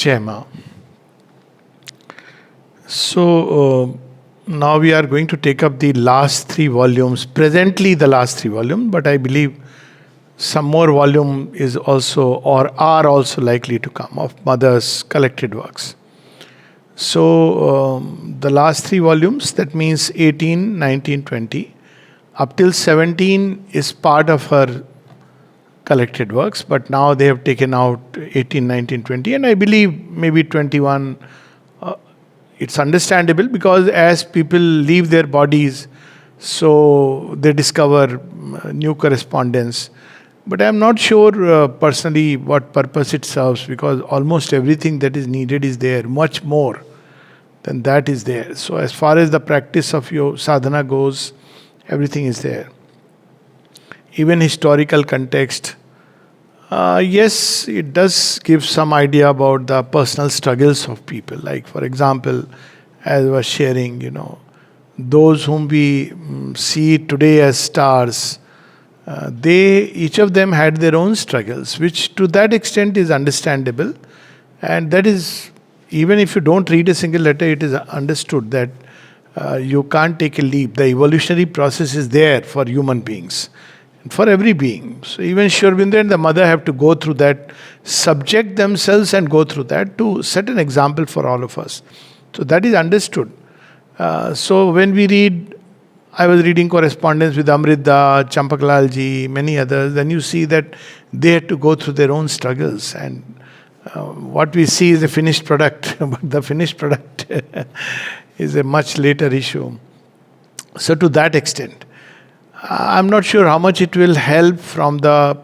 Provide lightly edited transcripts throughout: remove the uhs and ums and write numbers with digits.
Jai Ma. So now we are going to take up the last three volumes, presently the last three volumes, but I believe some more volume is also or are also likely to come of Mother's collected works. So the last three volumes, that means 18, 19, 20, up till 17 is part of her collected works, but now they have taken out 18, 19, 20, and I believe maybe 21. It's understandable because as people leave their bodies, so they discover new correspondence. But I'm not sure personally what purpose it serves, because almost everything that is needed is there, much more than that is there. So as far as the practice of your sadhana goes, everything is there. Even historical context. Yes, it does give some idea about the personal struggles of people. Like, for example, as I was sharing, those whom we see today as stars, each of them had their own struggles, which to that extent is understandable. And that is, even if you don't read a single letter, it is understood that you can't take a leap. The evolutionary process is there for human beings, for every being. So even Sri Aurobindo and the mother have to go through that, subject themselves and go through that to set an example for all of us. So that is understood. So when we read, I was reading correspondence with Amrita, Champaklalalji, many others, then you see that they had to go through their own struggles. And what we see is a finished product, but the finished product is a much later issue. So to that extent, I'm not sure how much it will help from the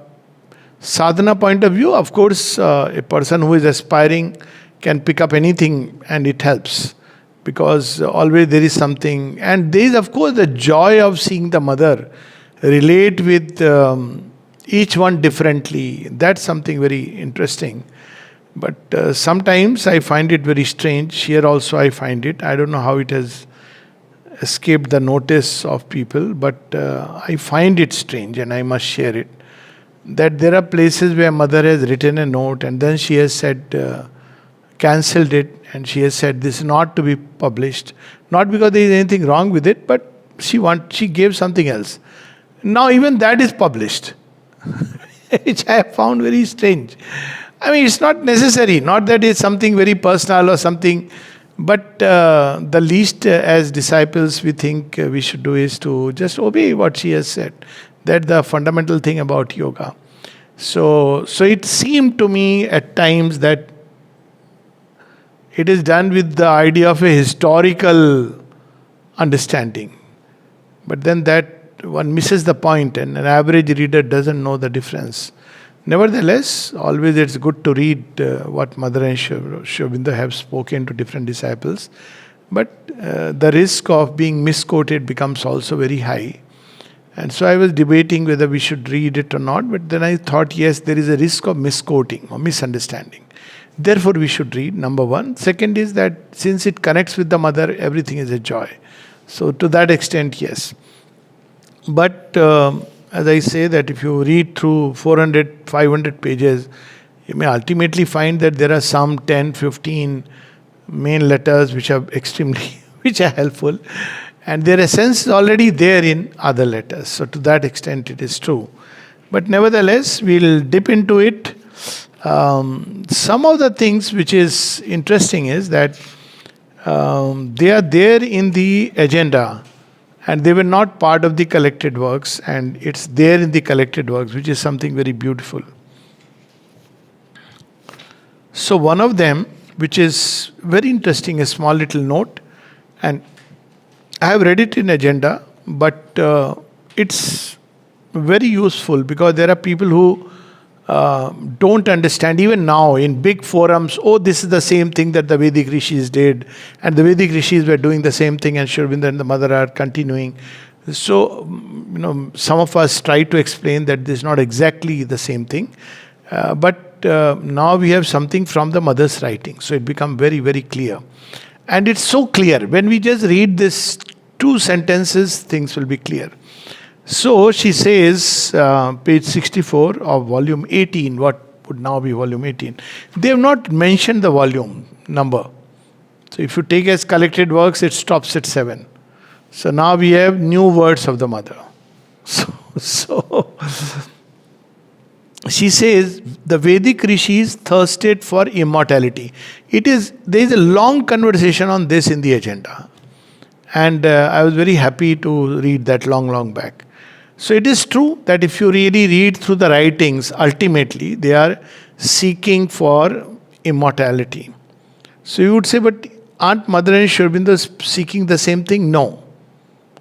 sadhana point of view. Of course, a person who is aspiring can pick up anything and it helps, because always there is something. And there is, of course, the joy of seeing the mother relate with each one differently. That's something very interesting. But sometimes I find it very strange. Here also I find it. I don't know how it has escaped the notice of people, but I find it strange and I must share it. That there are places where mother has written a note and then she has said, cancelled it, and she has said this is not to be published. Not because there is anything wrong with it, but she gave something else. Now even that is published, which I have found very strange. I mean, it's not necessary, not that it's something very personal or something, but the least as disciples we think we should do is to just obey what she has said. That's the fundamental thing about yoga. So it seemed to me at times that it is done with the idea of a historical understanding. But then that one misses the point, and an average reader doesn't know the difference. Nevertheless, always it's good to read what Mother and Sri Aurobindo have spoken to different disciples. But the risk of being misquoted becomes also very high. And so I was debating whether we should read it or not. But then I thought, yes, there is a risk of misquoting or misunderstanding. Therefore, we should read, number one. Second is that since it connects with the mother, everything is a joy. So to that extent, yes. But as I say, that if you read through 400, 500 pages, you may ultimately find that there are some 10, 15 main letters which are which are helpful. And their essence is already there in other letters. So to that extent, it is true. But nevertheless, we'll dip into it. Some of the things which is interesting is that they are there in the agenda, and they were not part of the collected works, and it's there in the collected works, which is something very beautiful. So one of them, which is very interesting, a small little note, and I have read it in agenda, but it's very useful because there are people who don't understand, even now in big forums, this is the same thing that the Vedic rishis did, and the Vedic rishis were doing the same thing, and Sri Aurobindo and the mother are continuing. So, some of us try to explain that this is not exactly the same thing, but now we have something from the mother's writing, so it becomes very, very clear. And it's so clear. When we just read this 2 sentences, things will be clear. So she says, page 64 of volume 18, what would now be volume 18. They have not mentioned the volume number. So if you take as collected works, it stops at 7. So now we have new words of the mother. So she says the Vedic rishis thirsted for immortality. There is a long conversation on this in the agenda. And I was very happy to read that long back. So it is true that if you really read through the writings, ultimately they are seeking for immortality. So you would say, but aren't Mother and Sri Aurobindo seeking the same thing? No.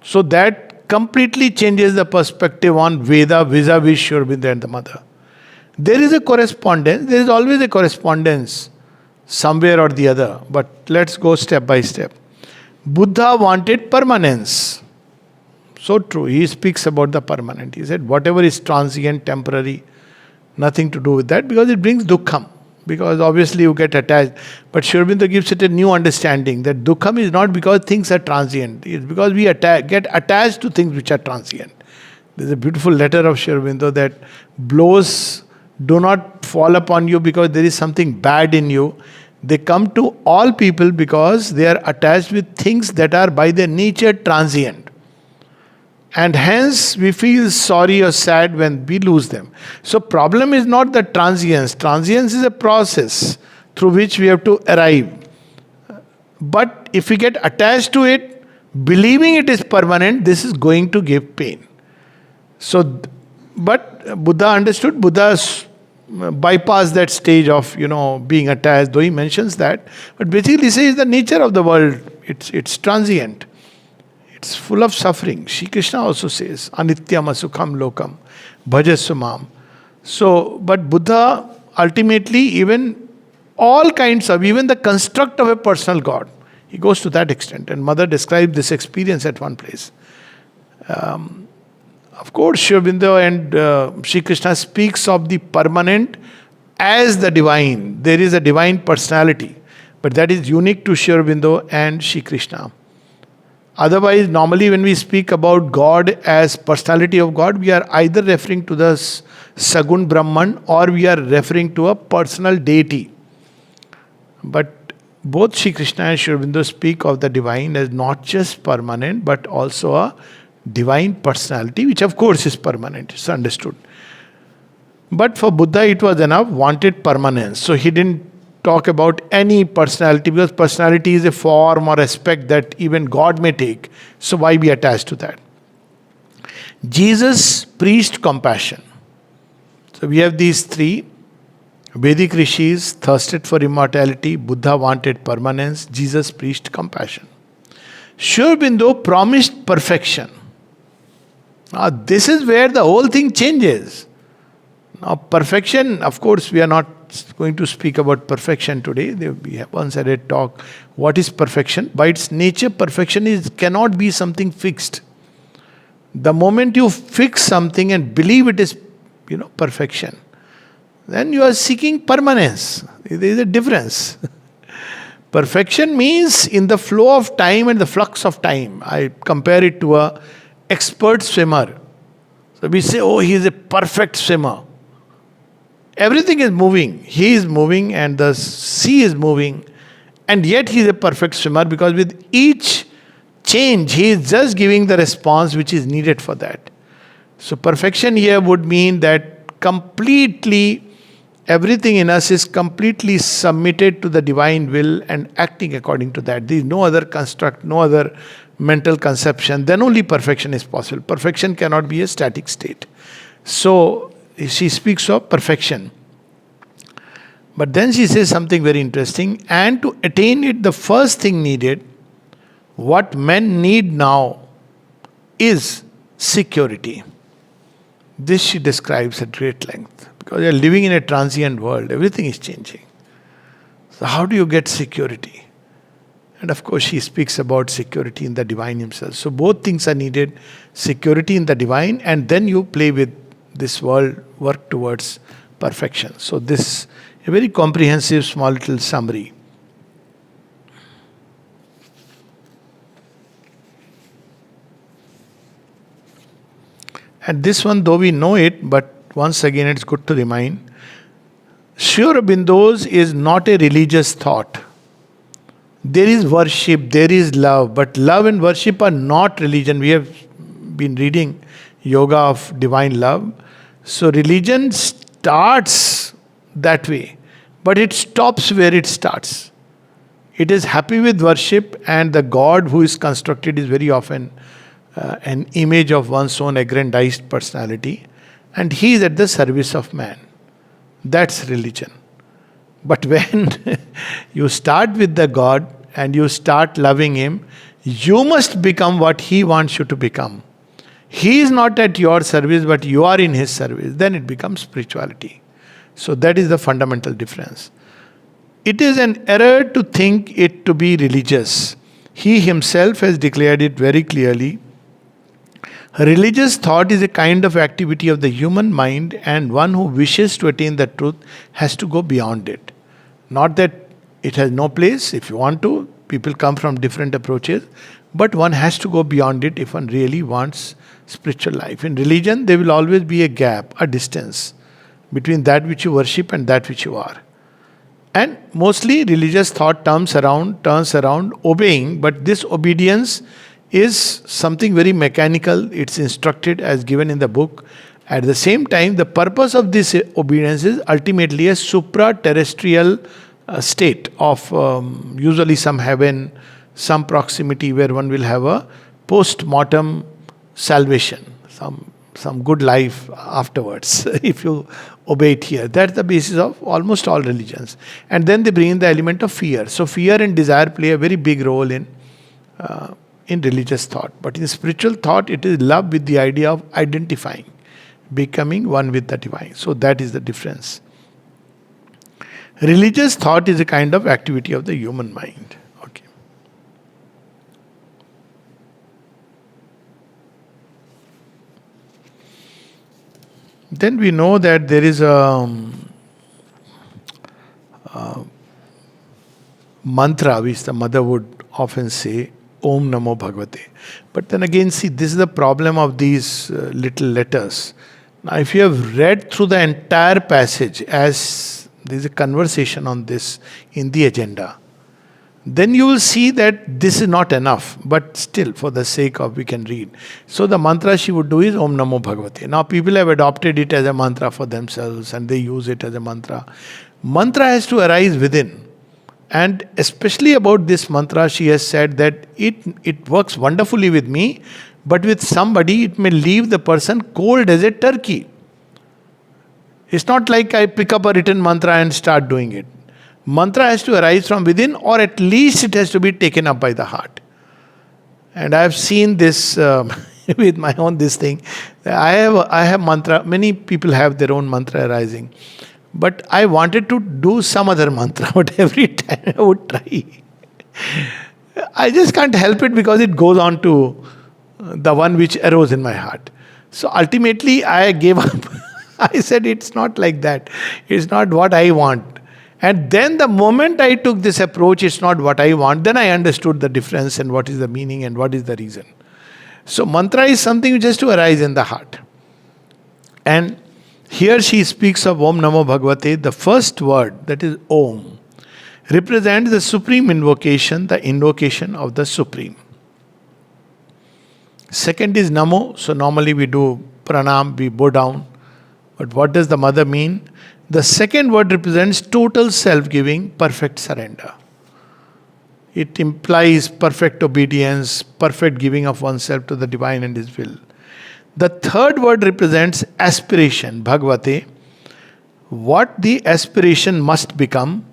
So that completely changes the perspective on Veda vis-a-vis Sri Aurobindo and the Mother. There is a correspondence, there is always a correspondence somewhere or the other, but let's go step by step. Buddha wanted permanence. So true. He speaks about the permanent. He said, whatever is transient, temporary, nothing to do with that because it brings dukkham. Because obviously you get attached. But Sri Aurobindo gives it a new understanding that dukkham is not because things are transient. It's because we get attached to things which are transient. There's a beautiful letter of Sri Aurobindo that blows do not fall upon you because there is something bad in you. They come to all people because they are attached with things that are by their nature transient. And hence we feel sorry or sad when we lose them. So problem is not the transience. Transience is a process through which we have to arrive. But if we get attached to it, believing it is permanent, this is going to give pain. So, but Buddha understood. Buddha bypassed that stage of, being attached, though he mentions that. But basically he says the nature of the world, it's transient. It's full of suffering. Shri Krishna also says, Anityam asukham lokam, bhajasumam. So, but Buddha ultimately, even the construct of a personal God, he goes to that extent. And Mother described this experience at one place. Of course, Sri Aurobindo and Shri Krishna speaks of the permanent as the divine. There is a divine personality, but that is unique to Sri Aurobindo and Shri Krishna. Otherwise, normally when we speak about God as personality of God, we are either referring to the Sagun Brahman or we are referring to a personal deity. But both Shri Krishna and Sri Aurobindo speak of the divine as not just permanent, but also a divine personality, which of course is permanent. It's understood. But for Buddha, it was enough, wanted permanence. So he didn't talk about any personality because personality is a form or aspect that even God may take. So why be attached to that? Jesus preached compassion. So we have these three. Vedic rishis thirsted for immortality. Buddha wanted permanence. Jesus preached compassion. Sri Aurobindo promised perfection. Now this is where the whole thing changes. Now perfection, of course, we are not going to speak about perfection today. We have once had a talk. What is perfection? By its nature, perfection cannot be something fixed. The moment you fix something and believe it is, perfection, then you are seeking permanence. There is a difference. Perfection means in the flow of time and the flux of time. I compare it to a expert swimmer. So we say, oh, he is a perfect swimmer. Everything is moving. He is moving and the sea is moving. And yet he is a perfect swimmer because with each change, he is just giving the response which is needed for that. So perfection here would mean that completely, everything in us is completely submitted to the divine will and acting according to that. There is no other construct, no other mental conception. Then only perfection is possible. Perfection cannot be a static state. So she speaks of perfection. But then she says something very interesting. And to attain it, the first thing needed, what men need now, is security. This she describes at great length. Because we are living in a transient world. Everything is changing. So how do you get security? And of course she speaks about security in the divine himself. So both things are needed. Security in the divine, and then you play with this world, work towards perfection. So this a very comprehensive small little summary. And this one, though we know it, but once again it's good to remind. Sri Aurobindo's is not a religious thought. There is worship, there is love, but love and worship are not religion. We have been reading Yoga of Divine Love. So religion starts that way, but it stops where it starts. It is happy with worship, and the God who is constructed is very often an image of one's own aggrandized personality, and he is at the service of man. That's religion. But when you start with the God and you start loving Him, you must become what He wants you to become. He is not at your service, but you are in His service. Then it becomes spirituality. So that is the fundamental difference. It is an error to think it to be religious. He himself has declared it very clearly. Religious thought is a kind of activity of the human mind, and one who wishes to attain the truth has to go beyond it. Not that it has no place. If you want to, people come from different approaches, but one has to go beyond it if one really wants spiritual life. In religion, there will always be a gap, a distance between that which you worship and that which you are. And mostly religious thought turns around obeying, but this obedience is something very mechanical. It's instructed as given in the book. At the same time, the purpose of this obedience is ultimately a supra-terrestrial state of usually some heaven, some proximity where one will have a post-mortem salvation, some good life afterwards, if you obey it here. That's the basis of almost all religions. And then they bring in the element of fear. So fear and desire play a very big role in religious thought. But in spiritual thought, it is love with the idea of identifying, becoming one with the divine. So that is the difference. Religious thought is a kind of activity of the human mind. Okay. Then we know that there is a mantra which the mother would often say, Om Namo Bhagavate. But then again, see, this is the problem of these little letters. Now, if you have read through the entire passage, as there is a conversation on this in the agenda, then you will see that this is not enough. But still, for the sake of we can read. So the mantra she would do is Om Namo Bhagavate. Now, people have adopted it as a mantra for themselves and they use it as a mantra. Mantra has to arise within. And especially about this mantra, she has said that it works wonderfully with me, but with somebody it may leave the person cold as a turkey. It's not like I pick up a written mantra and start doing it. Mantra has to arise from within, or at least it has to be taken up by the heart. And I have seen this with my own this thing. I have mantra. Many people have their own mantra arising. But I wanted to do some other mantra, but every time I would try. I just can't help it because it goes on to the one which arose in my heart. So ultimately I gave up. I said it's not like that. It's not what I want. And then the moment I took this approach, it's not what I want, then I understood the difference and what is the meaning and what is the reason. So mantra is something which has to arise in the heart. And here she speaks of Om Namo Bhagavate. The first word, that is Om, represents the supreme invocation, the invocation of the Supreme. Second is Namo. So normally we do pranam, we bow down. But what does the mother mean? The second word represents total self-giving, perfect surrender. It implies perfect obedience, perfect giving of oneself to the divine and His will. The third word represents aspiration, Bhagavate. What the aspiration must become,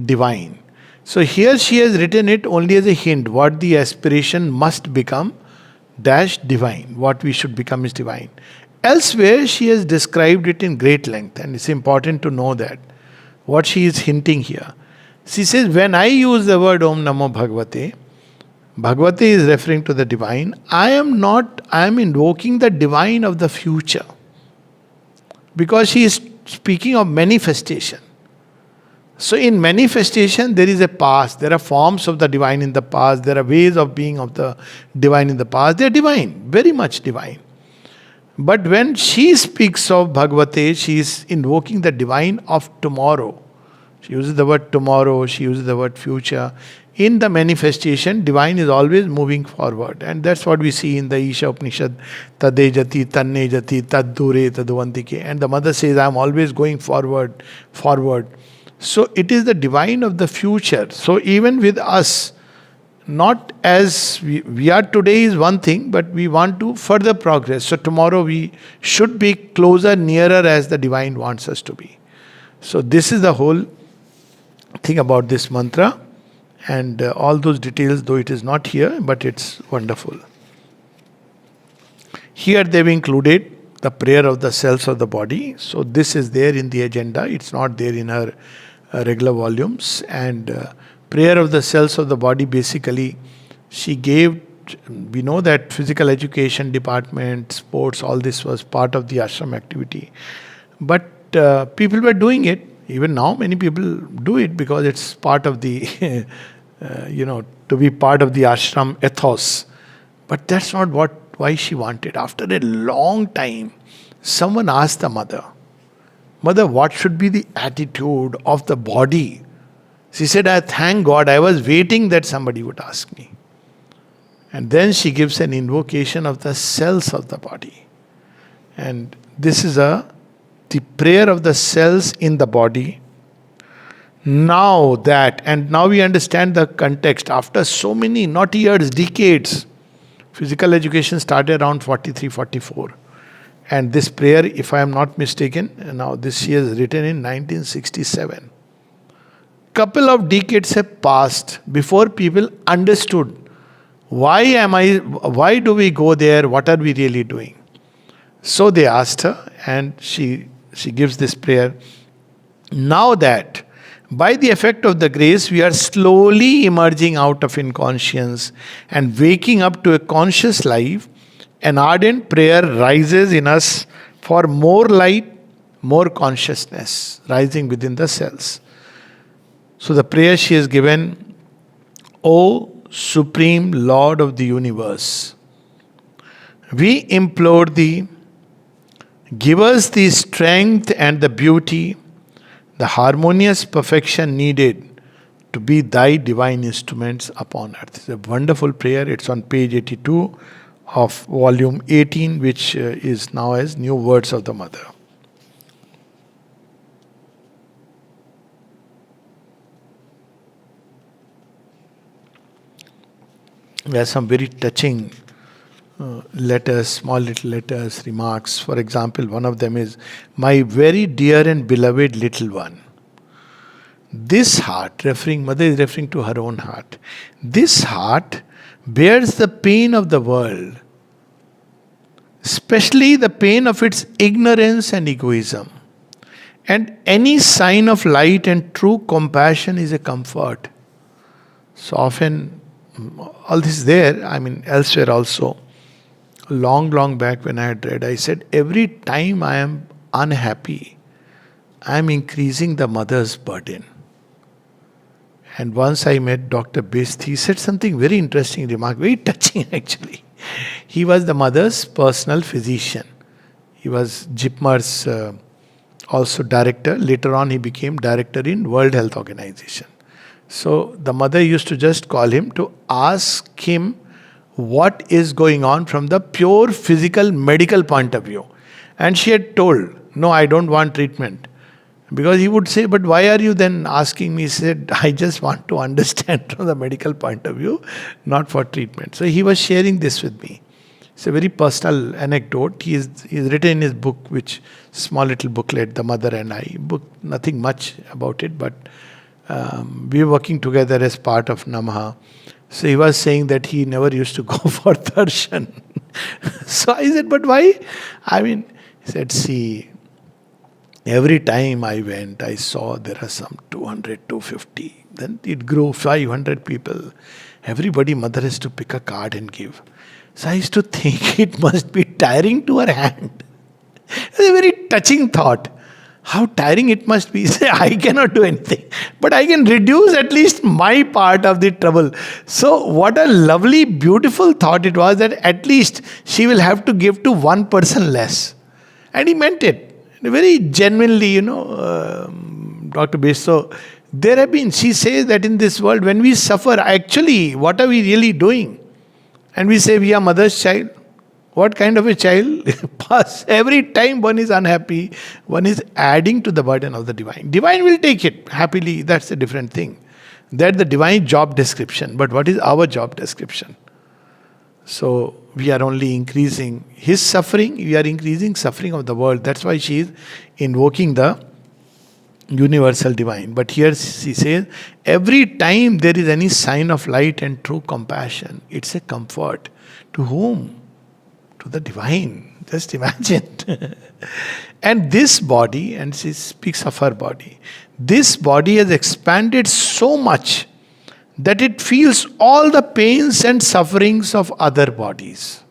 divine. So here she has written it only as a hint. What the aspiration must become, dash divine. What we should become is divine. Elsewhere she has described it in great length, and it's important to know that. What she is hinting here. She says, when I use the word Om Namo Bhagavate, Bhagavate is referring to the divine. I am invoking the divine of the future. Because she is speaking of manifestation. So in manifestation, there is a past. There are forms of the divine in the past. There are ways of being of the divine in the past. They are divine, very much divine. But when she speaks of Bhagavate, she is invoking the divine of tomorrow. She uses the word tomorrow, she uses the word future. In the manifestation, divine is always moving forward. And that's what we see in the Isha Upanishad. Tade jati, tanne jati, tad dure, taduvantike. And the mother says, I'm always going forward, forward. So it is the divine of the future. So even with us, not as we are today is one thing, but we want to further progress. So tomorrow we should be closer, nearer as the divine wants us to be. So this is the whole thing about this mantra. And all those details, though it is not here, but it's wonderful. Here they've included the prayer of the cells of the body. So this is there in the agenda. It's not there in her regular volumes. And prayer of the cells of the body, basically, she gave, we know that physical education department, sports, all this was part of the ashram activity. But people were doing it. Even now, many people do it because it's part of the, to be part of the ashram ethos. But that's not why she wanted. After a long time, someone asked the mother, Mother, what should be the attitude of the body? She said, I thank God, I was waiting that somebody would ask me. And then she gives an invocation of the cells of the body. And this is the prayer of the cells in the body. Now we understand the context. After so many, not years, decades, physical education started around 43, 44. And this prayer, if I am not mistaken, now this she is written in 1967. Couple of decades have passed before people understood why do we go there, what are we really doing? So they asked her, and she gives this prayer. Now that by the effect of the grace, we are slowly emerging out of inconscience and waking up to a conscious life, an ardent prayer rises in us for more light, more consciousness rising within the cells. So the prayer she has given, O Supreme Lord of the Universe, we implore Thee, give us the strength and the beauty, the harmonious perfection needed to be Thy divine instruments upon earth. It's a wonderful prayer. It's on page 82 of volume 18, which is now as New Words of the Mother. There are some very touching letters, small little letters, remarks. For example, one of them is, my very dear and beloved little one. This heart, mother is referring to her own heart. This heart bears the pain of the world, especially the pain of its ignorance and egoism. And any sign of light and true compassion is a comfort. So often, all this is there, elsewhere also. Long back when I had read, I said, every time I am unhappy, I am increasing the mother's burden. And once I met Dr. Bist, he said something very interesting remark, very touching actually. He was the mother's personal physician. He was JIPMER's also director. Later on he became director in World Health Organization. So the mother used to just call him to ask him what is going on from the pure physical medical point of view. And she had told, no, I don't want treatment. Because he would say, but why are you then asking me? He said, I just want to understand from the medical point of view, not for treatment. So he was sharing this with me. It's a very personal anecdote. He's written in his book, which small little booklet, The Mother and I. Book, nothing much about it, but we were working together as part of Namaha. So he was saying that he never used to go for darshan. So I said, but why? He said, see, every time I went, I saw there are some 200, 250. Then it grew 500 people. Everybody, mother has to pick a card and give. So I used to think it must be tiring to her hand. It's a very touching thought. how tiring it must be. Say, I cannot do anything, but I can reduce at least my part of the trouble. So, what a lovely, beautiful thought it was that at least she will have to give to one person less. And he meant it very genuinely, Dr. Base. So, there have been, she says that in this world, when we suffer, actually, what are we really doing? And we say we are mother's child. What kind of a child? Pass every time one is unhappy, one is adding to the burden of the divine. Divine will take it happily, that's a different thing. That's the divine job description. But what is our job description? So we are only increasing his suffering, we are increasing suffering of the world. That's why she is invoking the universal divine. But here she says, every time there is any sign of light and true compassion, it's a comfort. To whom? To the divine. Just imagine. And this body, and she speaks of her body, this body has expanded so much that it feels all the pains and sufferings of other bodies.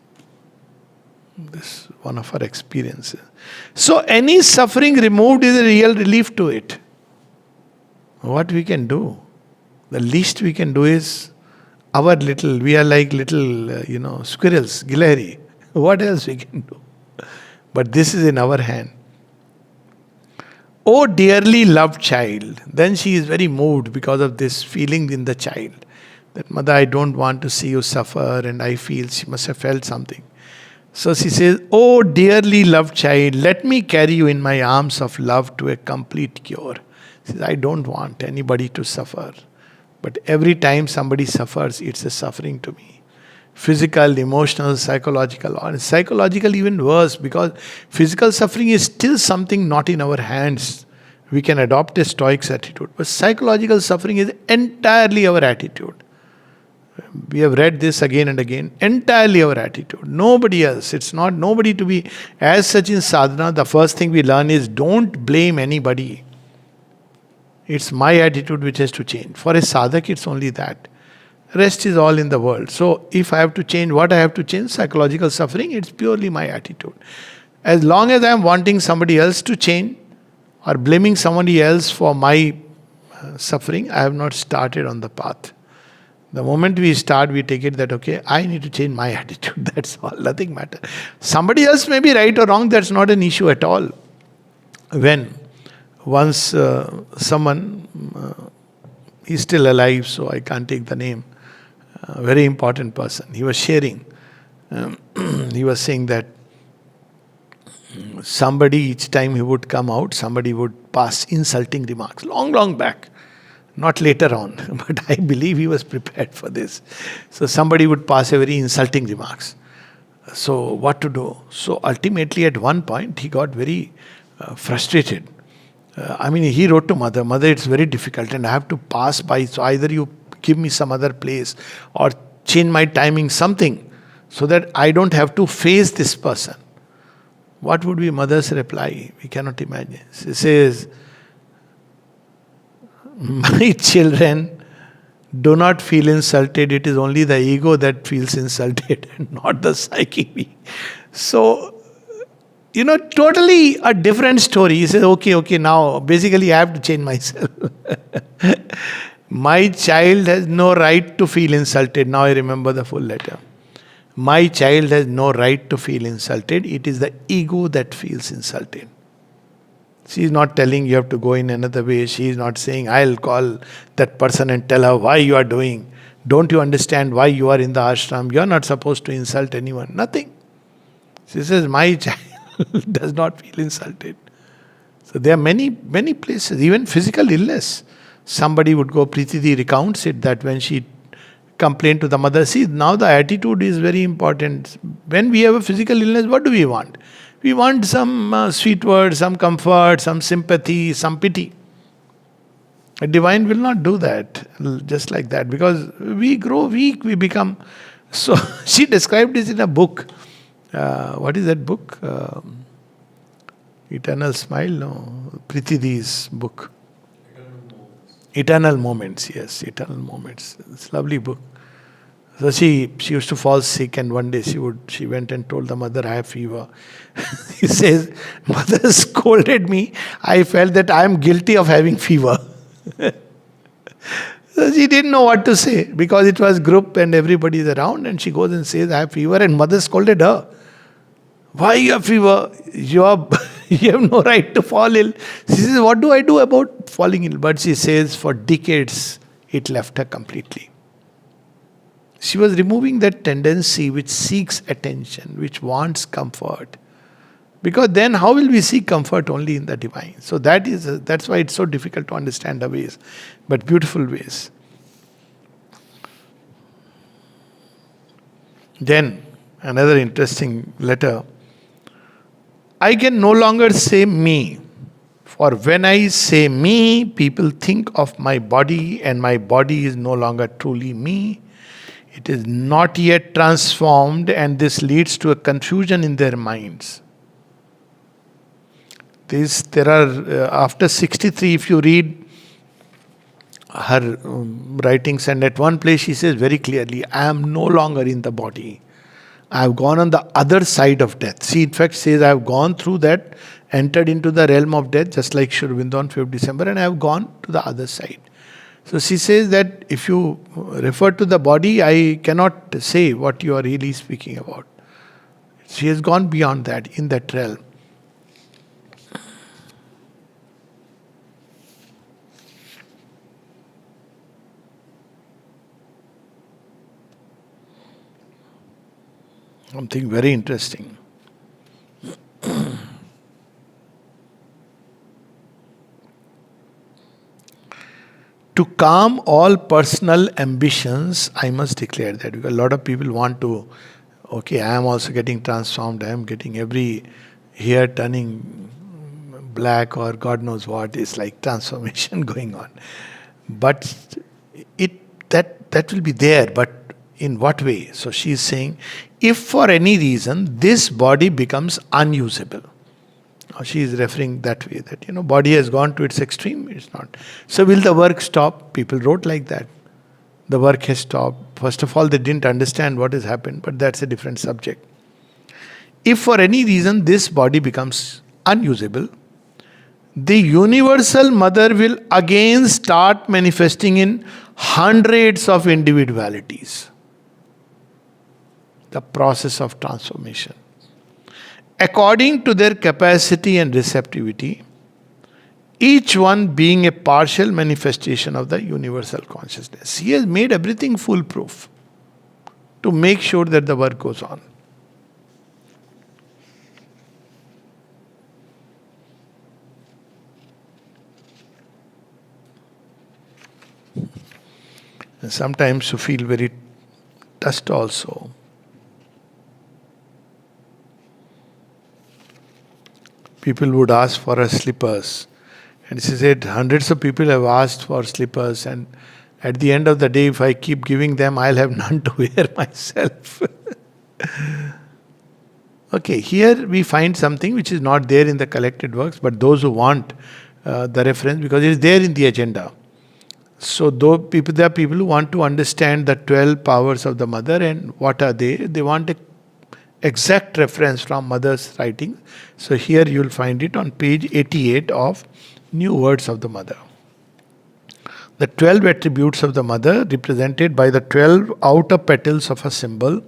This is one of her experiences. So any suffering removed is a real relief to it. What we can do? The least we can do is our little, we are like little, squirrels, Gilehri. What else we can do? But this is in our hand. Oh dearly loved child. Then she is very moved because of this feeling in the child. That mother, I don't want to see you suffer, and I feel she must have felt something. So she says, oh dearly loved child, let me carry you in my arms of love to a complete cure. She says, I don't want anybody to suffer. But every time somebody suffers, it's a suffering to me. Physical, emotional, psychological, or psychological even worse, because physical suffering is still something not in our hands. We can adopt a stoic's attitude. But psychological suffering is entirely our attitude. We have read this again and again. Entirely our attitude. Nobody else. It's not nobody to be. As such in sadhana, the first thing we learn is don't blame anybody. It's my attitude which has to change. For a sadhak, it's only that. Rest is all in the world. So if I have to change what I have to change, psychological suffering, it's purely my attitude. As long as I am wanting somebody else to change or blaming somebody else for my suffering, I have not started on the path. The moment we start, we take it that, okay, I need to change my attitude. That's all. Nothing matters. Somebody else may be right or wrong. That's not an issue at all. When once someone, he's still alive, so I can't take the name, a very important person, he was sharing, he was saying that somebody, each time he would come out, somebody would pass insulting remarks, long back. Not later on, but I believe he was prepared for this. So somebody would pass a very insulting remarks. So what to do? So ultimately at one point he got very frustrated. He wrote to mother, mother, it's very difficult and I have to pass by. So either you give me some other place or change my timing, something, so that I don't have to face this person. What would be mother's reply? We cannot imagine. She says, my children, do not feel insulted. It is only the ego that feels insulted and not the psychic being. So, totally a different story. He says, okay, now basically I have to change myself. My child has no right to feel insulted. Now I remember the full letter. My child has no right to feel insulted. It is the ego that feels insulted. She is not telling you have to go in another way. She is not saying, I'll call that person and tell her why you are doing. Don't you understand why you are in the ashram? You are not supposed to insult anyone. Nothing. She says, my child does not feel insulted. So there are many places, even physical illness. Somebody would go, Pritidi recounts it, that when she complained to the mother, see, now the attitude is very important. When we have a physical illness, what do we want? We want some sweet words, some comfort, some sympathy, some pity. A divine will not do that, just like that, because we grow weak, we become... So she described this in a book. What is that book? Eternal Smile? No. Prithidi's book. Eternal Moments, yes, Eternal Moments. It's a lovely book. So she used to fall sick, and one day she went and told the mother, I have fever. He says, mother scolded me. I felt that I am guilty of having fever. So she didn't know what to say because it was group and everybody is around, and she goes and says, I have fever, and mother scolded her. Why you have fever? You have no right to fall ill. She says, what do I do about falling ill? But she says, for decades, it left her completely. She was removing that tendency which seeks attention, which wants comfort. Because then how will we seek comfort only in the divine? So that's why it's so difficult to understand the ways, but beautiful ways. Then, another interesting letter. I can no longer say me. For when I say me, people think of my body, and my body is no longer truly me. It is not yet transformed, and this leads to a confusion in their minds. There are, after 63, if you read her writings, and at one place she says very clearly, I am no longer in the body. I have gone on the other side of death. She in fact says, I have gone through that, entered into the realm of death, just like Sri Aurobindo on 5th December, and I have gone to the other side. So she says that if you refer to the body, I cannot say what you are really speaking about. She has gone beyond that, in that realm. Something very interesting. To calm all personal ambitions, I must declare that. Because a lot of people want to, okay, I am also getting transformed, I am getting every hair turning black or God knows what, is like transformation going on. But that will be there, but in what way? So she is saying, if for any reason this body becomes unusable. Now she is referring that way, that body has gone to its extreme, it's not. So will the work stop? People wrote like that. The work has stopped. First of all, they didn't understand what has happened, but that's a different subject. If for any reason this body becomes unusable, the universal mother will again start manifesting in hundreds of individualities. The process of transformation. According to their capacity and receptivity, each one being a partial manifestation of the universal consciousness. He has made everything foolproof to make sure that the work goes on. And sometimes you feel very touched also. People would ask for her slippers. And she said, hundreds of people have asked for slippers, and at the end of the day, if I keep giving them, I'll have none to wear myself. Okay, here we find something which is not there in the collected works, but those who want the reference, because it is there in the agenda. So there are people who want to understand the 12 powers of the mother, and what are they? They want a exact reference from mother's writing. So here you will find it on page 88 of New Words of the Mother. The 12 attributes of the mother represented by the 12 outer petals of a symbol: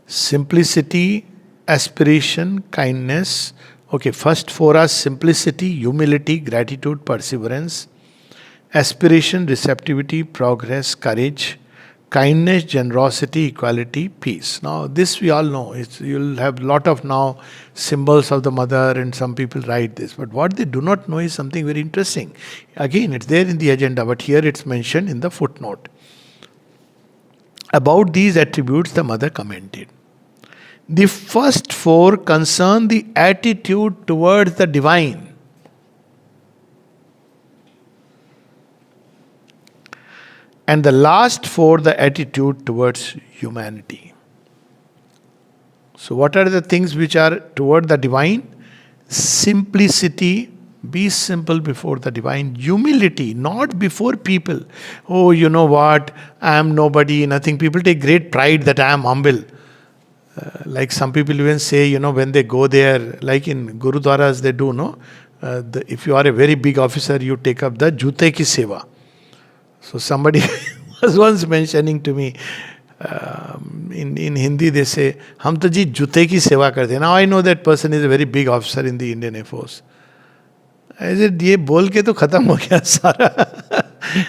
simplicity, aspiration, kindness. Okay, first 4 are simplicity, humility, gratitude, perseverance; aspiration, receptivity, progress, courage; kindness, generosity, equality, peace. Now this we all know. You'll have a lot of now symbols of the mother, and some people write this. But what they do not know is something very interesting. Again, it's there in the agenda, but here it's mentioned in the footnote. About these attributes the mother commented. The first 4 concern the attitude towards the divine. And the last 4, the attitude towards humanity. So what are the things which are toward the divine? Simplicity, Be simple before the divine. Humility, not before people. Oh, you know what? I am nobody, nothing. People take great pride that I am humble. Like some people even say, when they go there, like in Gurudwaras, they do, no? If you are a very big officer, you take up the jute ki seva. So somebody was once mentioning to me, in Hindi they say, "Hum to ji jute ki seva karte hain." Now I know that person is a very big officer in the Indian Air Force. I said, ये बोल के तो खत्म हो गया सारा.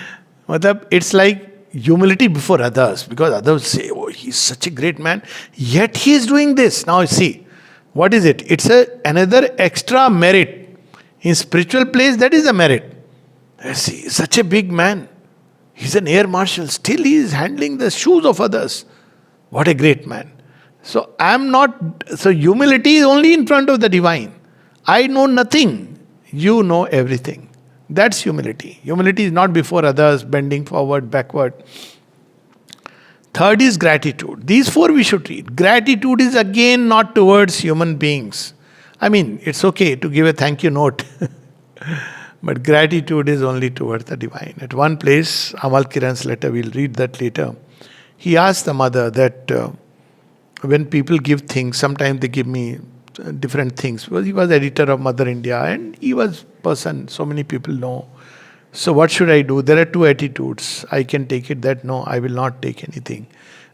मतलब it's like humility before others, because others say, oh, he's such a great man, yet he is doing this. Now see, what is it? It's another extra merit. In spiritual place, that is a merit. See, such a big man. He's an air marshal. Still he is handling the shoes of others. What a great man. So humility is only in front of the divine. I know nothing. You know everything. That's humility. Humility is not before others, bending forward, backward. Third is gratitude. These four we should read. Gratitude is again not towards human beings. I mean, it's okay to give a thank you note. But gratitude is only towards the divine. At one place, Amal Kiran's letter, we'll read that later. He asked the mother that when people give things, sometimes they give me different things. Because he was editor of Mother India and he was person so many people know. So what should I do? There are two attitudes. I can take it that no, I will not take anything.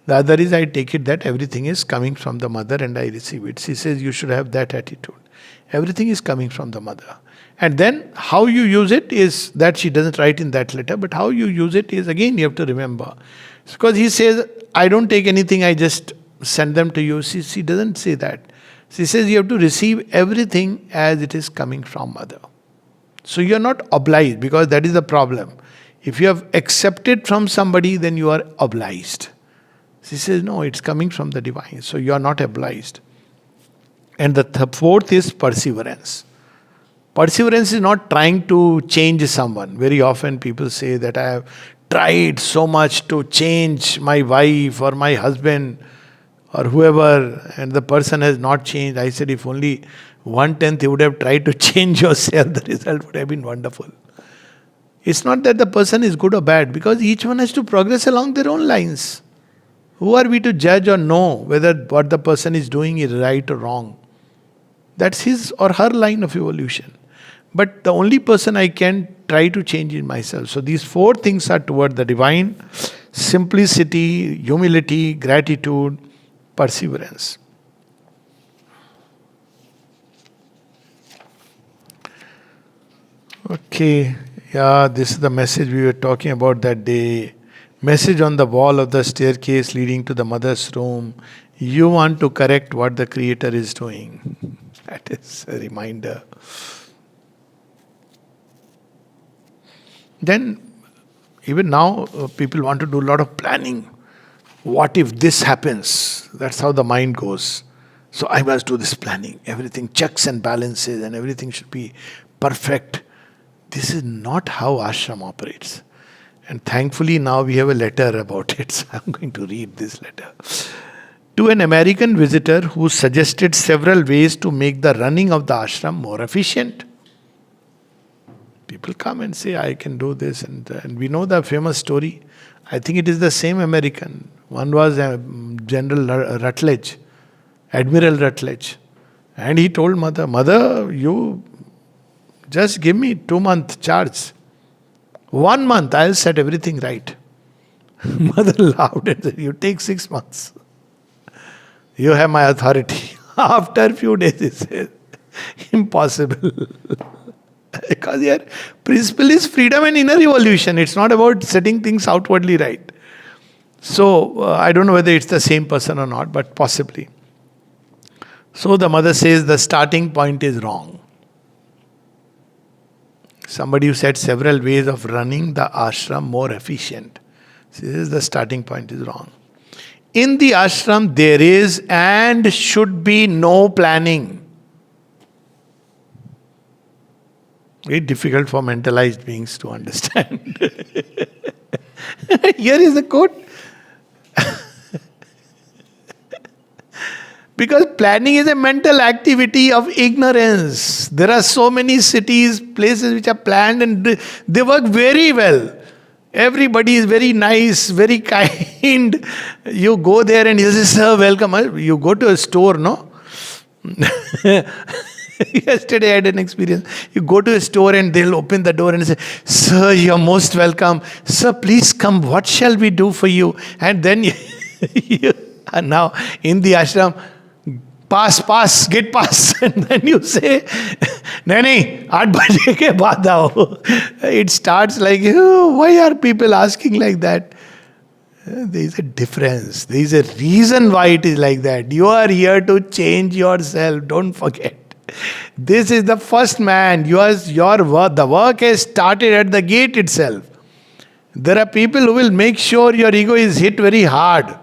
The other is I take it that everything is coming from the mother and I receive it. She says you should have that attitude. Everything is coming from the mother. And then how you use it is that she doesn't write in that letter, but how you use it is again you have to remember. Because he says, I don't take anything, I just send them to you. She doesn't say that. She says you have to receive everything as it is coming from mother. So you are not obliged, because that is the problem. If you have accepted from somebody, then you are obliged. She says, no, it's coming from the divine. So you are not obliged. And the fourth is perseverance. Perseverance is not trying to change someone. Very often people say that I have tried so much to change my wife or my husband or whoever, and the person has not changed. I said, if only 1/10 you would have tried to change yourself, the result would have been wonderful. It's not that the person is good or bad, because each one has to progress along their own lines. Who are we to judge or know whether what the person is doing is right or wrong? That's his or her line of evolution. But the only person I can try to change is myself. So these four things are toward the divine: simplicity, humility, gratitude, perseverance. Okay, yeah, this is the message we were talking about that day. Message on the wall of the staircase leading to the mother's room. You want to correct what the Creator is doing. That is a reminder. Then, even now, people want to do a lot of planning. What if this happens? That's how the mind goes. So I must do this planning. Everything, checks and balances, and everything should be perfect. This is not how ashram operates. And thankfully now we have a letter about it. So I'm going to read this letter. To an American visitor who suggested several ways to make the running of the ashram more efficient. People come and say, I can do this. And we know the famous story. I think it is the same American. One was General Rutledge, Admiral Rutledge. And he told Mother, you just give me 2-month charge. 1 month, I'll set everything right. Mother laughed and said, you take 6 months. You have my authority. After a few days, he said, impossible. Because your principle is freedom and inner evolution. It's not about setting things outwardly right. So, I don't know whether it's the same person or not, but possibly. So the mother says the starting point is wrong. Somebody who said several ways of running the ashram more efficient. She says the starting point is wrong. In the ashram, there is and should be no planning. Very difficult for mentalized beings to understand. Here is the quote. Because planning is a mental activity of ignorance. There are so many cities, places which are planned and they work very well. Everybody is very nice, very kind. You go there and you say, sir, welcome. You go to a store, no? Yesterday I had an experience. You go to a store and they'll open the door and say, sir, you're most welcome. Sir, please come. What shall we do for you? And then you are now in the ashram. Pass, get pass. And then you say, nahi, 8 baje ke baad aao. It starts like, oh, why are people asking like that? There is a difference. There is a reason why it is like that. You are here to change yourself. Don't forget. This is the first man. Your work, the work has started at the gate itself. There are people who will make sure your ego is hit very hard.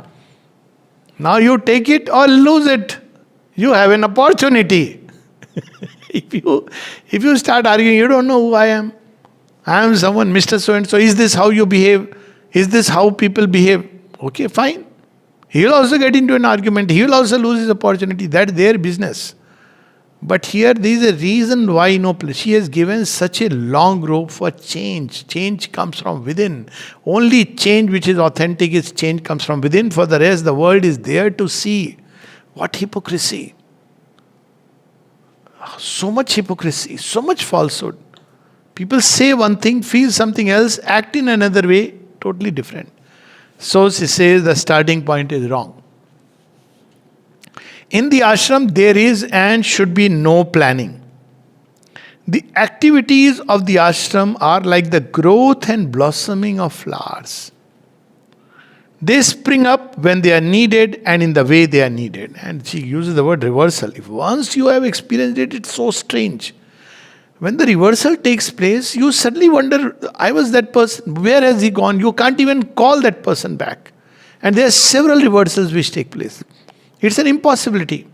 Now you take it or lose it. You have an opportunity. If you start arguing, you don't know who I am. I am someone, Mr. So-and-so. Is this how you behave? Is this how people behave? Okay, fine. He will also get into an argument. He will also lose his opportunity. That's their business. But here there is a reason why she has given such a long rope for change. Change comes from within. Only change which is authentic is change comes from within. For the rest, the world is there to see. What hypocrisy. So much hypocrisy, so much falsehood. People say one thing, feel something else, act in another way, totally different. So she says the starting point is wrong. In the ashram, there is and should be no planning. The activities of the ashram are like the growth and blossoming of flowers. They spring up when they are needed and in the way they are needed. And she uses the word reversal. If once you have experienced it, it's so strange. When the reversal takes place, you suddenly wonder, I was that person, where has he gone? You can't even call that person back. And there are several reversals which take place. It's an impossibility.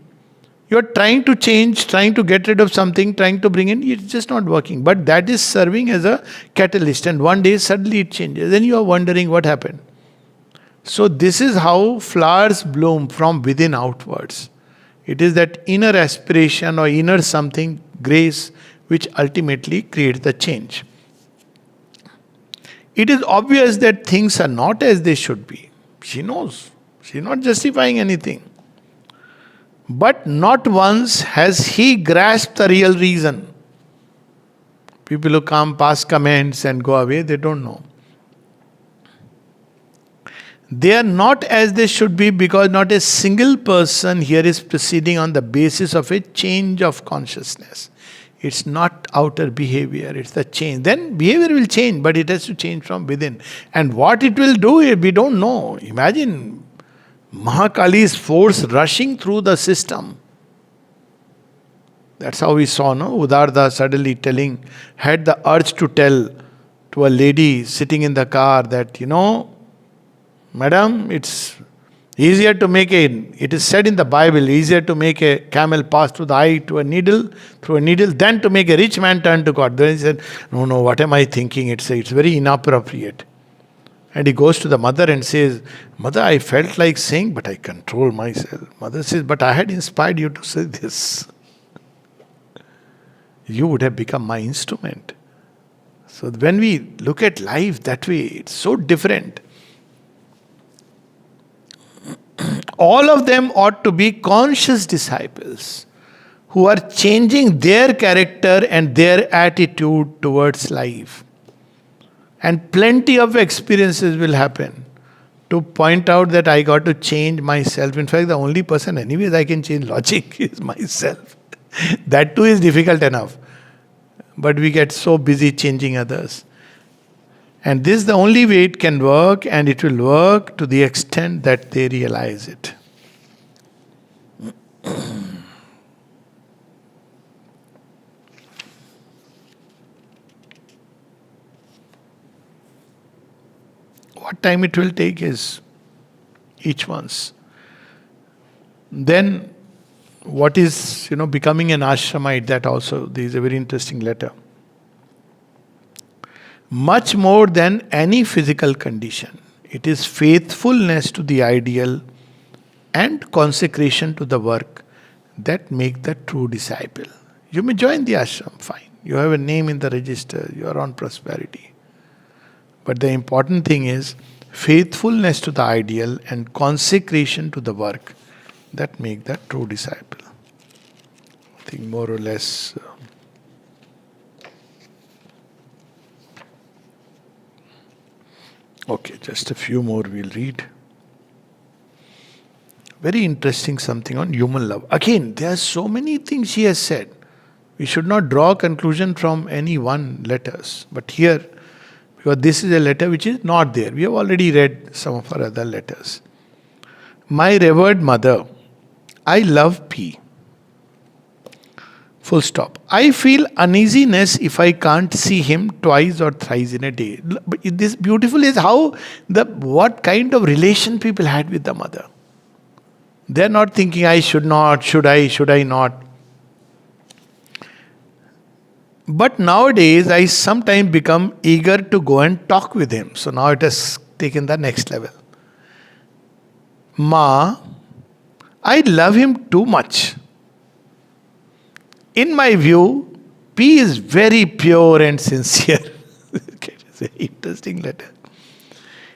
You're trying to change, trying to get rid of something, trying to bring in, it's just not working. But that is serving as a catalyst. And one day suddenly it changes. Then you are wondering what happened. So this is how flowers bloom from within outwards. It is that inner aspiration or inner something, grace, which ultimately creates the change. It is obvious that things are not as they should be. She knows. She is not justifying anything. But not once has he grasped the real reason. People who come, pass comments and go away, they don't know. They are not as they should be because not a single person here is proceeding on the basis of a change of consciousness. It's not outer behavior, it's the change. Then behavior will change, but it has to change from within. And what it will do, we don't know. Imagine Mahakali's force rushing through the system. That's how we saw, no? Udarda suddenly had the urge to tell to a lady sitting in the car that, Madam, it's easier to it is said in the Bible, easier to make a camel pass through the eye through a needle, than to make a rich man turn to God. Then he said, no, what am I thinking? It's very inappropriate. And he goes to the mother and says, Mother, I felt like saying, but I control myself. Mother says, but I had inspired you to say this. You would have become my instrument. So when we look at life that way, it's so different. All of them ought to be conscious disciples who are changing their character and their attitude towards life. And plenty of experiences will happen to point out that I got to change myself. In fact, the only person anyways I can change logic is myself. That too is difficult enough. But we get so busy changing others. And this is the only way it can work, and it will work to the extent that they realize it. What time it will take is each one's. Then, what is, becoming an ashramite, that also, there is a very interesting letter. Much more than any physical condition, it is faithfulness to the ideal and consecration to the work that make the true disciple. You may join the ashram, fine. You have a name in the register, you are on prosperity. But the important thing is faithfulness to the ideal and consecration to the work that make the true disciple. I think more or less. Okay, just a few more we'll read. Very interesting something on human love. Again, there are so many things she has said. We should not draw a conclusion from any one letters. But here, because this is a letter which is not there. We have already read some of her other letters. My revered mother, I love P. Full stop. I feel uneasiness if I can't see him twice or thrice in a day. This beautiful is how what kind of relation people had with the mother. They're not thinking I should not, should I not. But nowadays I sometimes become eager to go and talk with him. So now it has taken the next level. Ma, I love him too much. In my view, P is very pure and sincere. It's an interesting letter.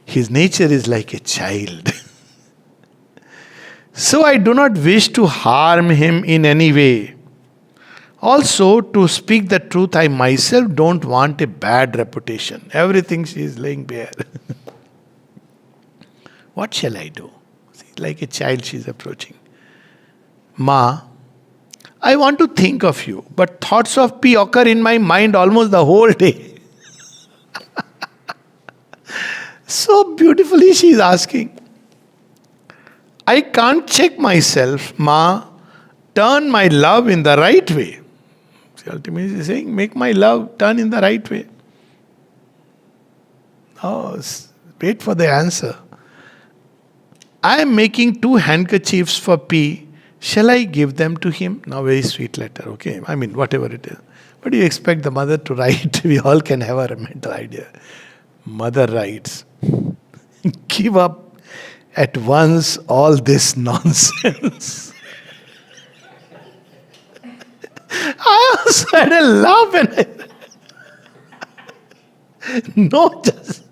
His nature is like a child. So I do not wish to harm him in any way. Also, to speak the truth, I myself don't want a bad reputation. Everything she is laying bare. What shall I do? See, like a child she is approaching. Ma, I want to think of you, but thoughts of P occur in my mind almost the whole day. So beautifully she is asking. I can't check myself, Ma. Turn my love in the right way. See, ultimately she is saying, make my love turn in the right way. Oh, wait for the answer. I am making 2 handkerchiefs for P. Shall I give them to him? Now, very sweet letter, okay? I mean, whatever it is. But you expect the mother to write. We all can have our mental idea. Mother writes, give up at once all this nonsense. I also had a laugh and no, just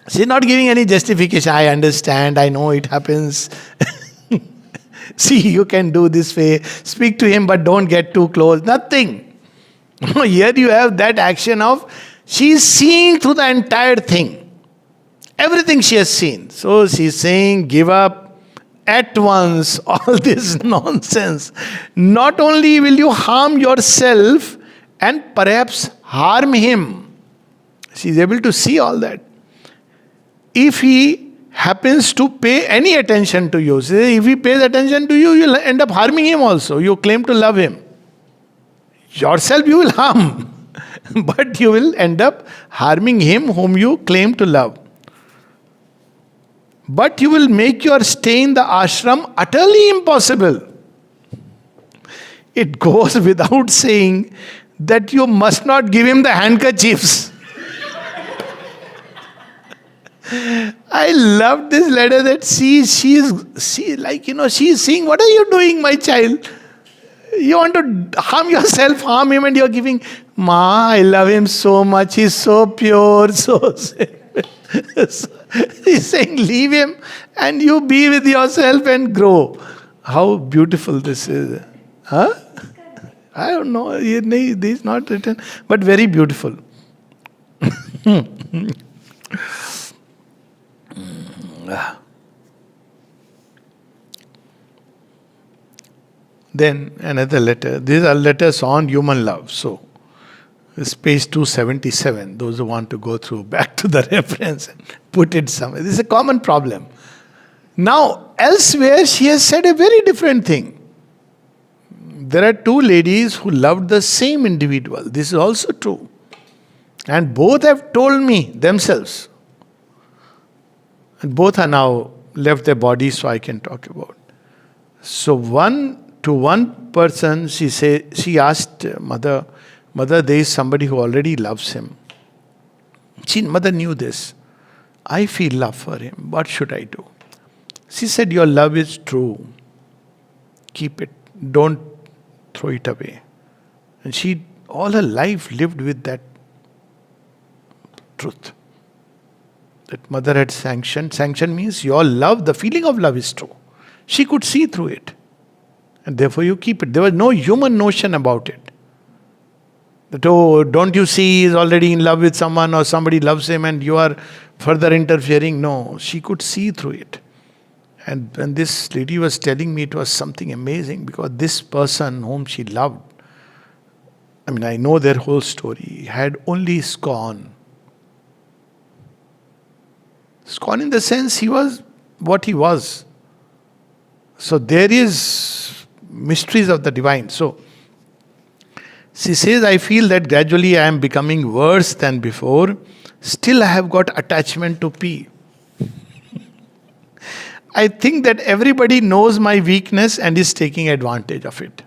she's not giving any justification. I understand, I know it happens. See, you can do this way. Speak to him, but don't get too close. Nothing. Here you have that action of she is seeing through the entire thing. Everything she has seen. So she's saying, give up at once all this nonsense. Not only will you harm yourself and perhaps harm him. She's able to see all that. If he happens to pay any attention to you, say if he pays attention to you, you'll end up harming him also. You claim to love him. Yourself you will harm, but you will end up harming him whom you claim to love. But you will make your stay in the ashram utterly impossible. It goes without saying that you must not give him the handkerchiefs. I love this letter that she is saying, what are you doing, my child? You want to harm yourself, harm him, and you're giving, Ma, I love him so much, he's so pure, so he's saying, leave him and you be with yourself and grow. How beautiful this is. Huh? I don't know, this is not written, but very beautiful. Then another letter. These are letters on human love. So, it's page 277. Those who want to go through, back to the reference and put it somewhere. This is a common problem. Now, elsewhere she has said a very different thing. There are 2 ladies who loved the same individual. This is also true. And both have told me themselves. And both are now left their bodies, so I can talk about. So one person, she asked mother, there is somebody who already loves him. Mother knew this. I feel love for him. What should I do? She said, your love is true. Keep it. Don't throw it away. And she, all her life, lived with that truth. That mother had sanctioned. Sanction means your love, the feeling of love is true. She could see through it. And therefore you keep it. There was no human notion about it. That, oh, don't you see he's already in love with someone or somebody loves him and you are further interfering. No, she could see through it. And when this lady was telling me, it was something amazing because this person whom she loved, I mean, I know their whole story, had only scorn. Scorn in the sense he was what he was. So there is mysteries of the divine. So she says, I feel that gradually I am becoming worse than before. Still I have got attachment to P. I think that everybody knows my weakness and is taking advantage of it.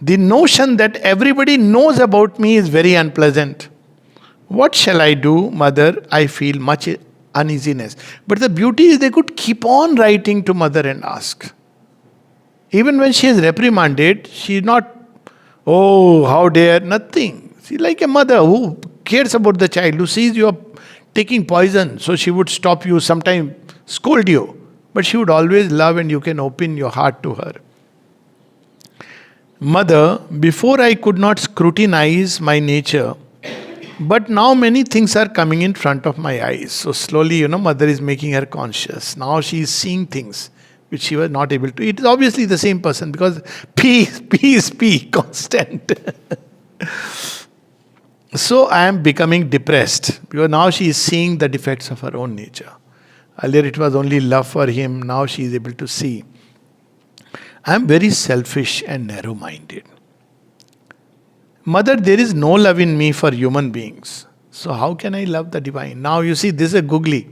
The notion that everybody knows about me is very unpleasant. What shall I do, mother? I feel much uneasiness. But the beauty is they could keep on writing to mother and ask. Even when she is reprimanded, she is not, oh, how dare, nothing. She's like a mother who cares about the child, who sees you are taking poison, so she would stop you, sometimes scold you. But she would always love and you can open your heart to her. Mother, before I could not scrutinize my nature, but now many things are coming in front of my eyes. So slowly, mother is making her conscious. Now she is seeing things which she was not able to. It is obviously the same person because P is P, constant. So I am becoming depressed because now she is seeing the defects of her own nature. Earlier it was only love for him, now she is able to see. I am very selfish and narrow-minded. Mother, there is no love in me for human beings. So how can I love the divine? Now you see, this is a googly.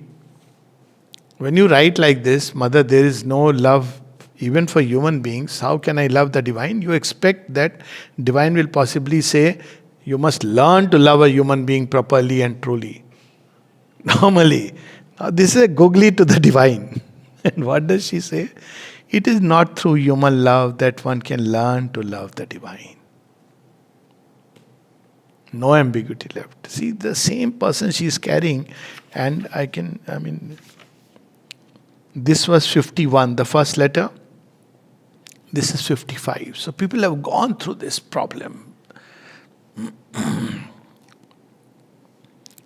When you write like this, mother, there is no love even for human beings. How can I love the divine? You expect that divine will possibly say, you must learn to love a human being properly and truly. Normally. Now this is a googly to the divine. And what does she say? It is not through human love that one can learn to love the divine. No ambiguity left. See, the same person she is carrying, and this was 51, the first letter. This is 55. So people have gone through this problem.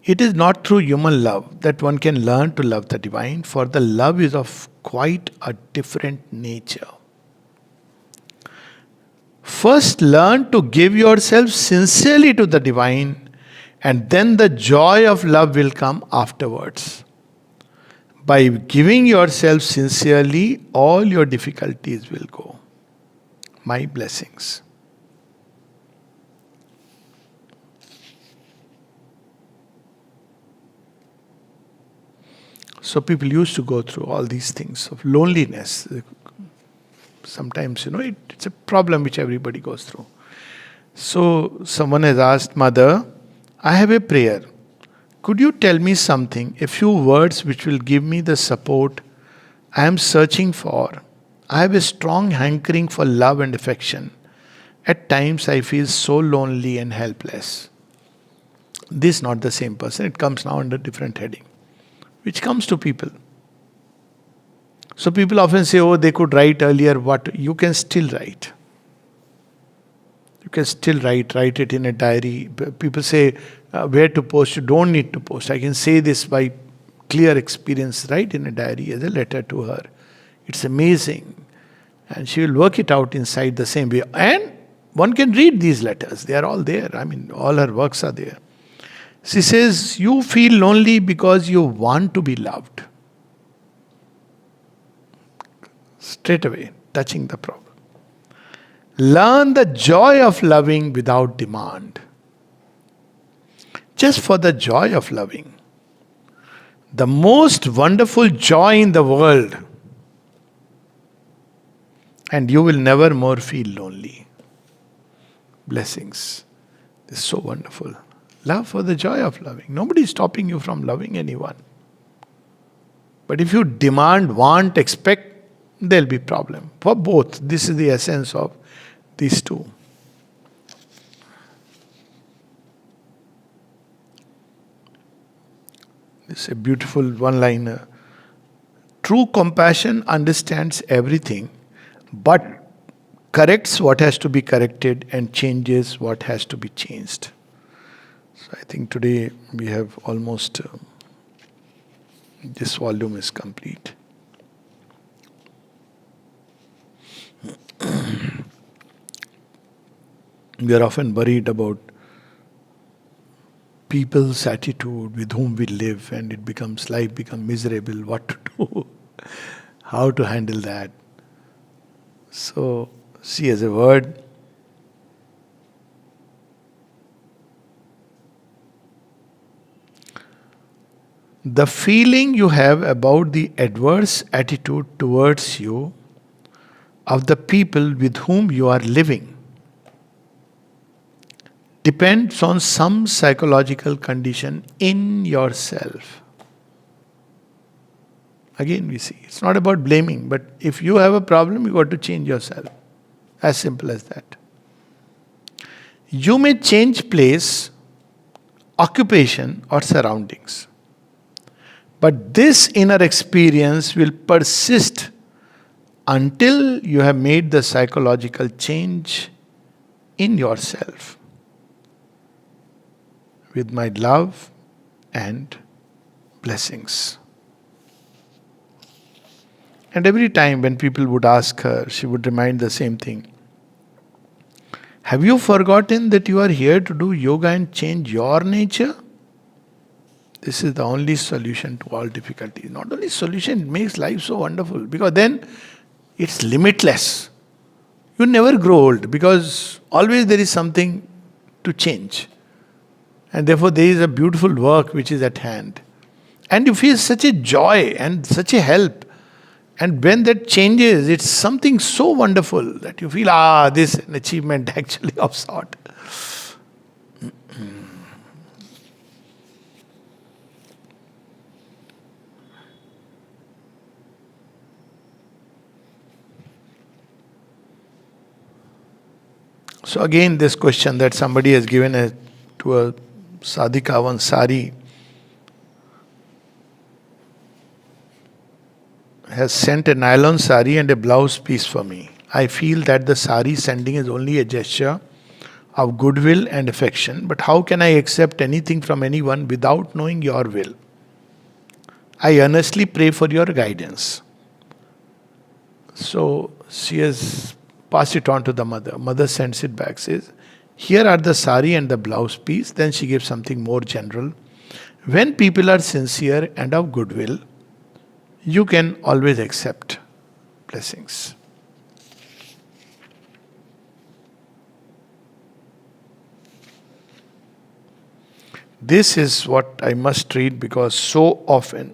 It is not through human love that one can learn to love the divine, for the love is of quite a different nature. First, learn to give yourself sincerely to the divine, and then the joy of love will come afterwards. By giving yourself sincerely, all your difficulties will go. My blessings. So people used to go through all these things of loneliness. Sometimes, it's a problem which everybody goes through. So someone has asked, Mother, I have a prayer. Could you tell me something, a few words which will give me the support I am searching for? I have a strong hankering for love and affection. At times I feel so lonely and helpless. This is not the same person. It comes now under different heading, which comes to people. So people often say, oh, they could write earlier. What? You can still write. You can still write it in a diary. People say, where to post? You don't need to post. I can say this by clear experience. Write in a diary as a letter to her. It's amazing. And she will work it out inside the same way. And one can read these letters. They are all there. All her works are there. She says, you feel lonely because you want to be loved. Straight away, touching the problem. Learn the joy of loving without demand. Just for the joy of loving. The most wonderful joy in the world. And you will never more feel lonely. Blessings. This is so wonderful. Love for the joy of loving. Nobody is stopping you from loving anyone. But if you demand, want, expect, there'll be problem for both. This is the essence of these two. This is a beautiful one-liner. True compassion understands everything, but corrects what has to be corrected and changes what has to be changed. So I think today we have almost, this volume is complete. We are often worried about people's attitude with whom we live, and life becomes miserable, what to do, how to handle that. So, see, as a word, the feeling you have about the adverse attitude towards you of the people with whom you are living depends on some psychological condition in yourself. Again, we see, it's not about blaming, but if you have a problem, you got to change yourself. As simple as that. You may change place, occupation, or surroundings. But this inner experience will persist until you have made the psychological change in yourself. With my love and blessings. And every time when people would ask her, she would remind the same thing. Have you forgotten that you are here to do yoga and change your nature? This is the only solution to all difficulties. Not only solution, it makes life so wonderful, because then it's limitless. You never grow old because always there is something to change. And therefore there is a beautiful work which is at hand. And you feel such a joy and such a help. And when that changes, it's something so wonderful that you feel, this is an achievement actually of sort. So again, this question that somebody has given to a sadhika, one sari, has sent a nylon sari and a blouse piece for me. I feel that the sari sending is only a gesture of goodwill and affection, but how can I accept anything from anyone without knowing your will? I earnestly pray for your guidance. So she has passed it on to the mother. Mother sends it back, says, here are the sari and the blouse piece. Then she gives something more general. When people are sincere and of goodwill, you can always accept blessings. This is what I must read because so often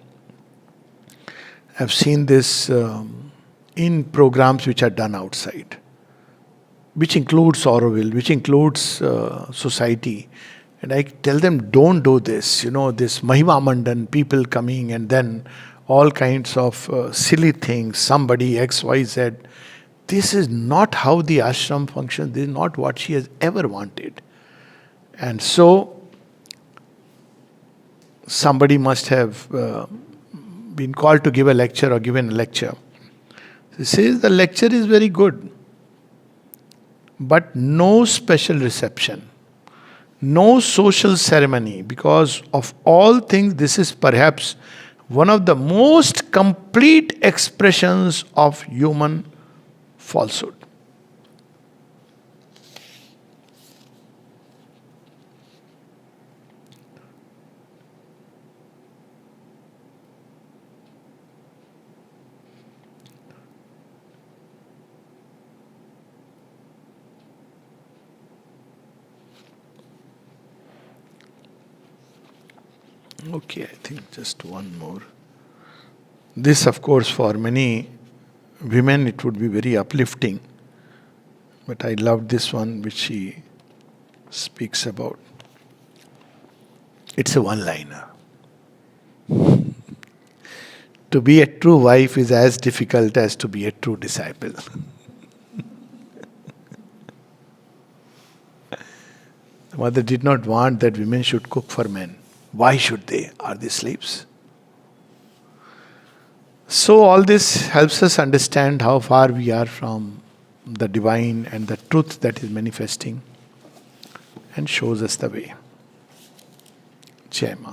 I've seen this in programs which are done outside, which includes Auroville, which includes society. And I tell them, don't do this. This Mahima Mandan, people coming and then all kinds of silly things, somebody X, Y, Z. This is not how the ashram functions. This is not what she has ever wanted. And so, somebody must have been called to give a lecture or given a lecture. She says the lecture is very good, but no special reception, no social ceremony, because of all things, this is perhaps one of the most complete expressions of human falsehood. Okay, I think just one more. This, of course, for many women, it would be very uplifting. But I love this one which she speaks about. It's a one-liner. To be a true wife is as difficult as to be a true disciple. The mother did not want that women should cook for men. Why should they? Are they slaves? So all this helps us understand how far we are from the divine and the truth that is manifesting, and shows us the way. Jai Ma.